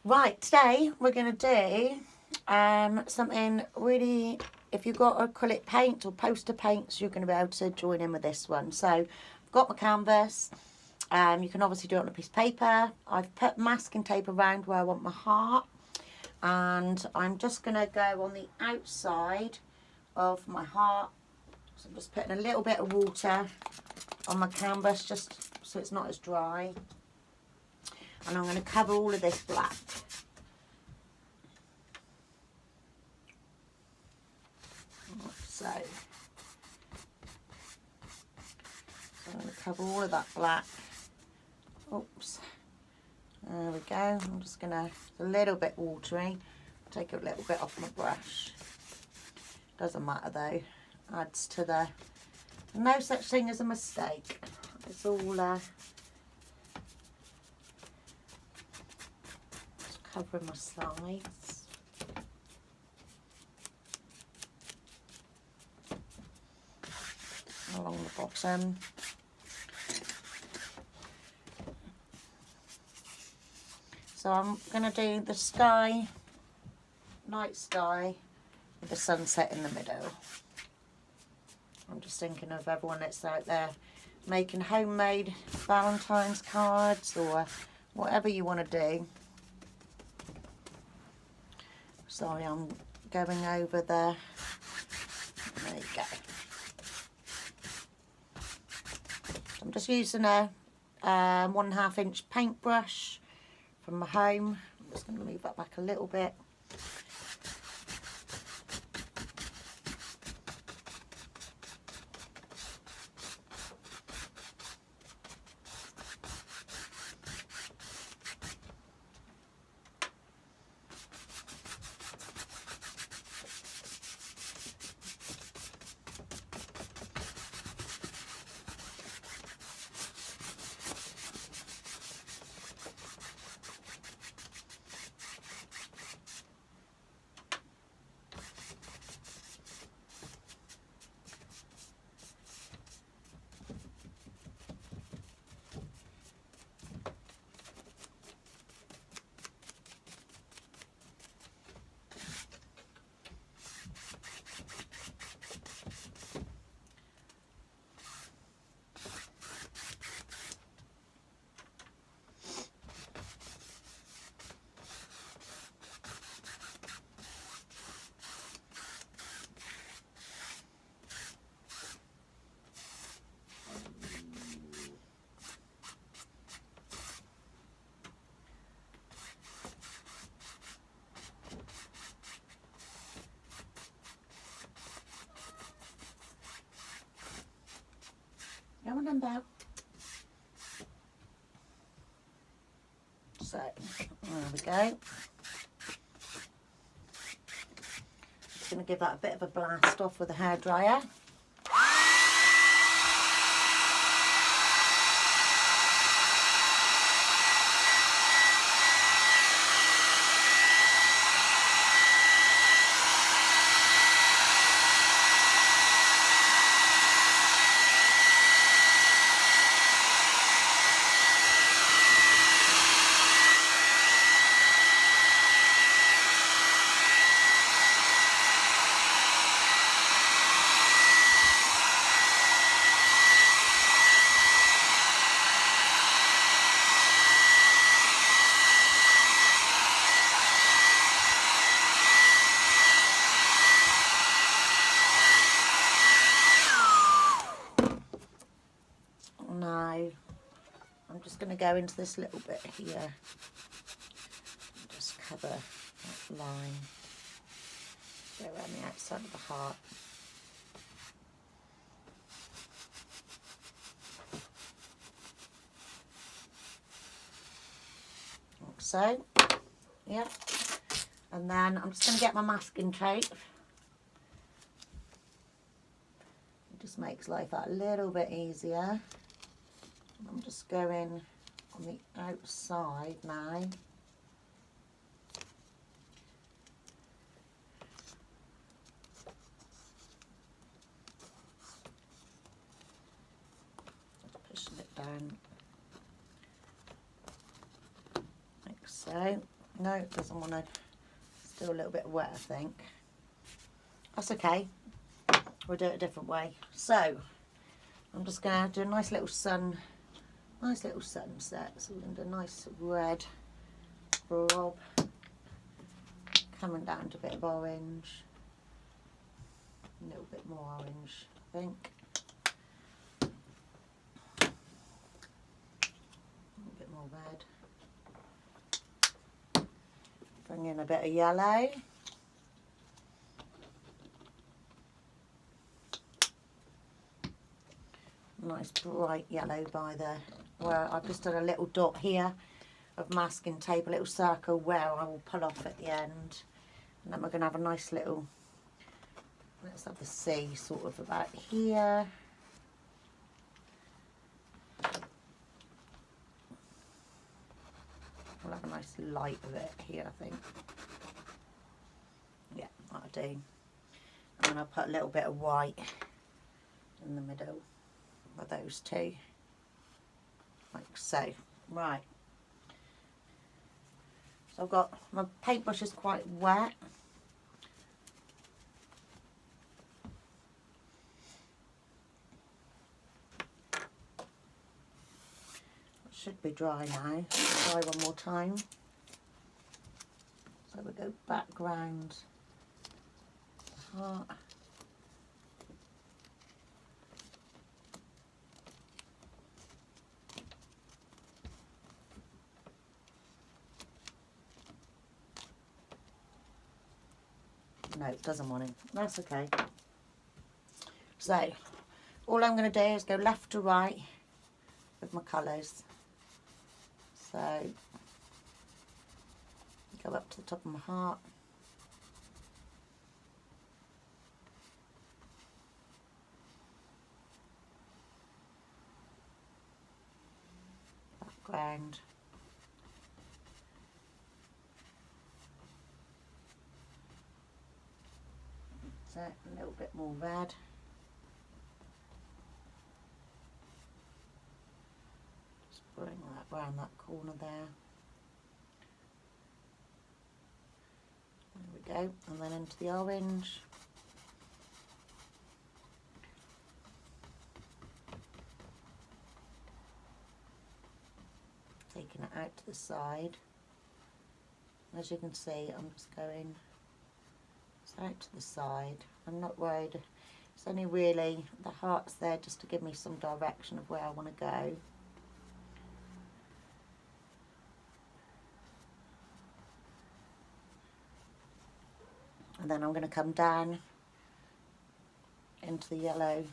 Right, today we're going to do something really, if you've got acrylic paint or poster paints, you're going to be able to join in with this one. So I've got my canvas. You can obviously do it on a piece of paper. I've put masking tape around where I want my heart. And I'm just going to go on the outside of my heart. So I'm just putting a little bit of water on my canvas just so it's not as dry. And I'm going to cover all of this black. So I'm going to cover all of that black. Oops. There we go. I'm just going to, it's a little bit watery. Take a little bit off my brush. Doesn't matter though. Adds to the, no such thing as a mistake. It's all just covering my sides. Along the bottom. So I'm going to do the sky, night sky, with the sunset in the middle. I'm just thinking of everyone that's out there making homemade Valentine's cards or whatever you want to do. Sorry, I'm going over there. There you go. I'm just using a 1.5 inch paintbrush from my home. I'm just going to move that back a little bit. Go on about. So, there we go. Just going to give that a bit of a blast off with a hairdryer. Now, I'm just going to go into this little bit here. Just cover that line. Go around the outside of the heart. Like so. Yeah. And then I'm just going to get my masking tape. It just makes life a little bit easier. I'm just going on the outside now. Just pushing it down like so. No, it doesn't want to. Still a little bit wet, I think. That's okay. We'll do it a different way. So, I'm just going to do a nice little sunset. So we're going to do a nice red blob coming down to a bit of orange. A little bit more orange, I think. A bit more red. Bring in a bit of yellow. Nice bright yellow by the where I've just done a little dot here of masking tape, a little circle where I will pull off at the end, and then we're going to have a nice little, let's have the C sort of about here. We'll have a nice light of it here, I think. Yeah, that'll do. And then I'll put a little bit of white in the middle of those two, like so. Right. So I've got, my paintbrush is quite wet. It should be dry now. Try one more time. So we go background, heart. No, it doesn't want it. That's okay. So, all I'm going to do is go left to right with my colours. So, go up to the top of my heart. Background. So, a little bit more red. Just bring that around that corner there. There we go, and then into the orange. Taking it out to the side. As you can see, I'm just going out to the side. I'm not worried. It's only really, the heart's there just to give me some direction of where I want to go. And then I'm going to come down into the yellow.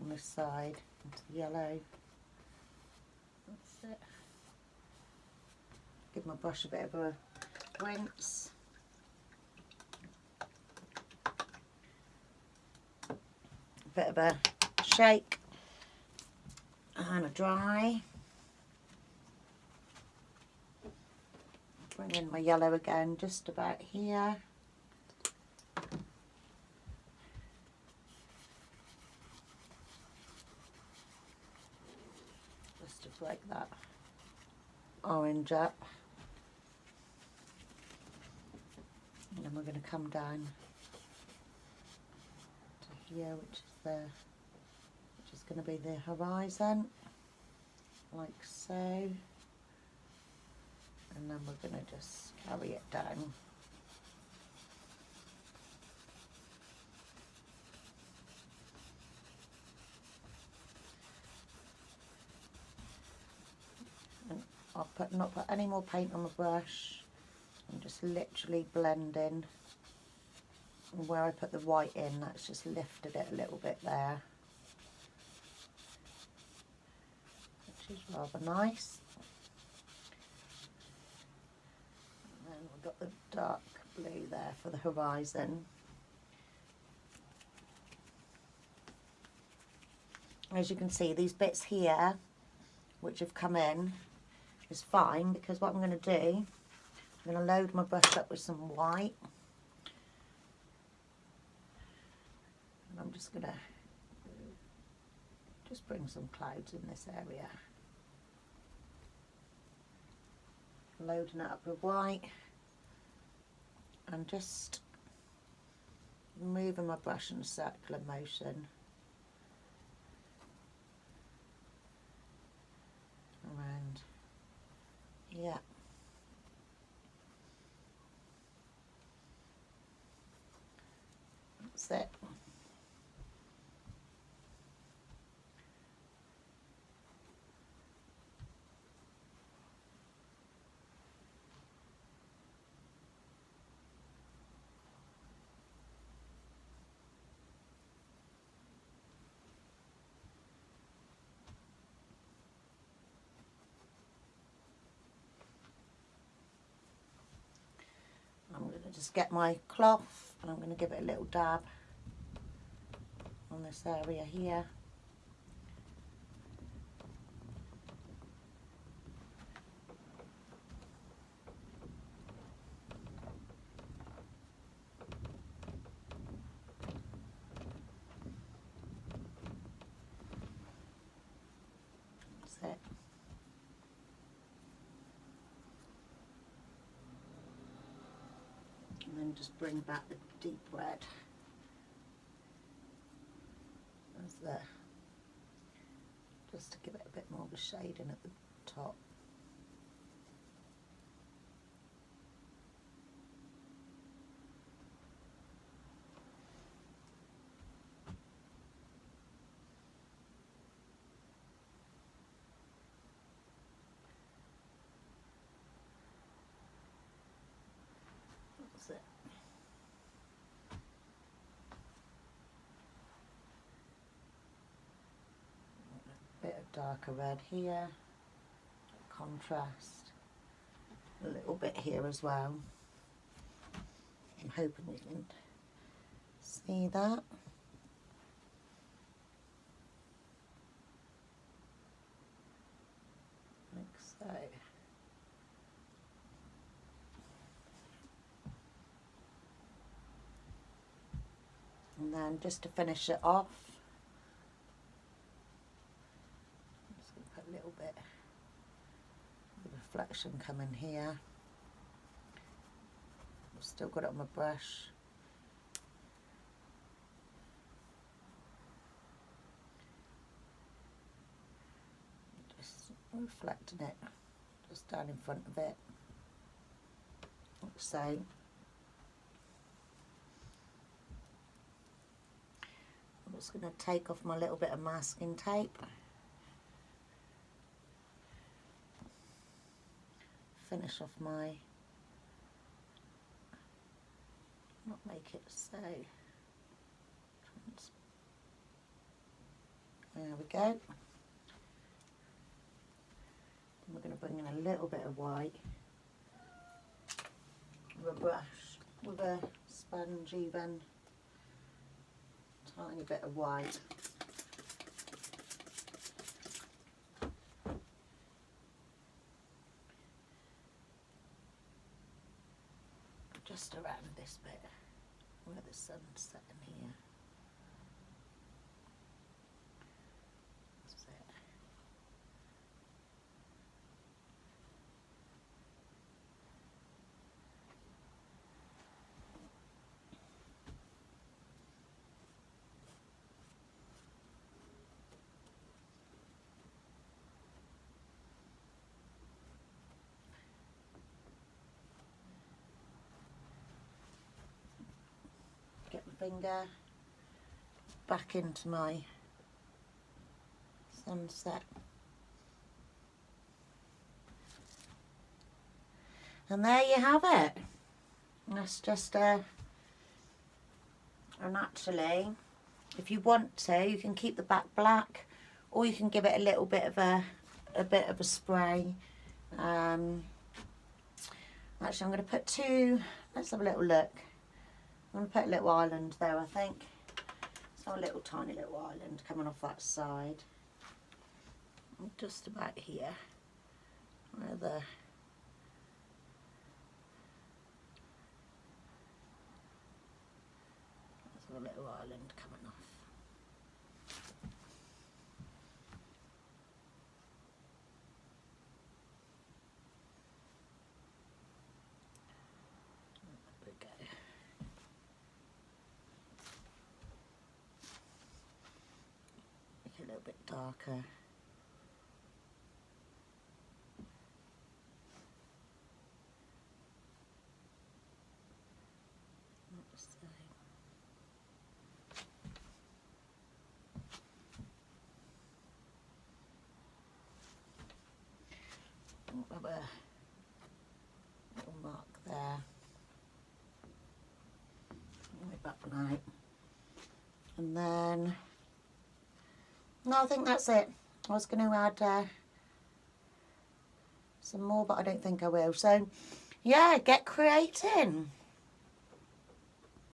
On this side, into the yellow. That's it. Give my brush a bit of a rinse. A bit of a shake and a dry. Bring in my yellow again, just about here. Just to break that orange up. And then we're going to come down to here, which is going to be the horizon, like so. And then we're going to just carry it down. And I'll not put any more paint on the brush. I'm just literally blending. And where I put the white in, that's just lifted it a little bit there, which is rather nice. And then we've got the dark blue there for the horizon. As you can see, these bits here, which have come in, is fine, because what I'm going to do, I'm going to load my brush up with some white. And I'm just going to Just bring some clouds in this area. Loading it up with white and just moving my brush in a circular motion around. Yeah. That's it. I'm going to just get my cloth and I'm going to give it a little dab on this area here. That's it. And then just bring back the deep red. That's there. Just to give it a bit more of a shading at the top. That's it. A bit of darker red here, contrast, a little bit here as well. I'm hoping you can see that. Like so. And then just to finish it off, I'm just going to put a little bit of reflection coming here. I've still got it on my brush. Just reflecting it just down in front of it, like so. I'm just going to take off my little bit of masking tape. Finish off my, not make it so. There we go. And we're going to bring in a little bit of white with a brush, with a sponge even. Tiny bit of white. Just around this bit where the sun's setting here. That's it. Get my finger back into my sunset. And there you have it. That's just and actually, if you want to, you can keep the back black, or you can give it a little bit of a spray. Actually, I'm going to put two. Let's have a little look. I'm going to put a little island there, I think. So a little tiny little island coming off that side. Just about here, where the a little island coming off. little bit darker. Have a little mark there. Like that right. And then, no, I think that's it. I was going to add some more, but I don't think I will. So, yeah, get creating.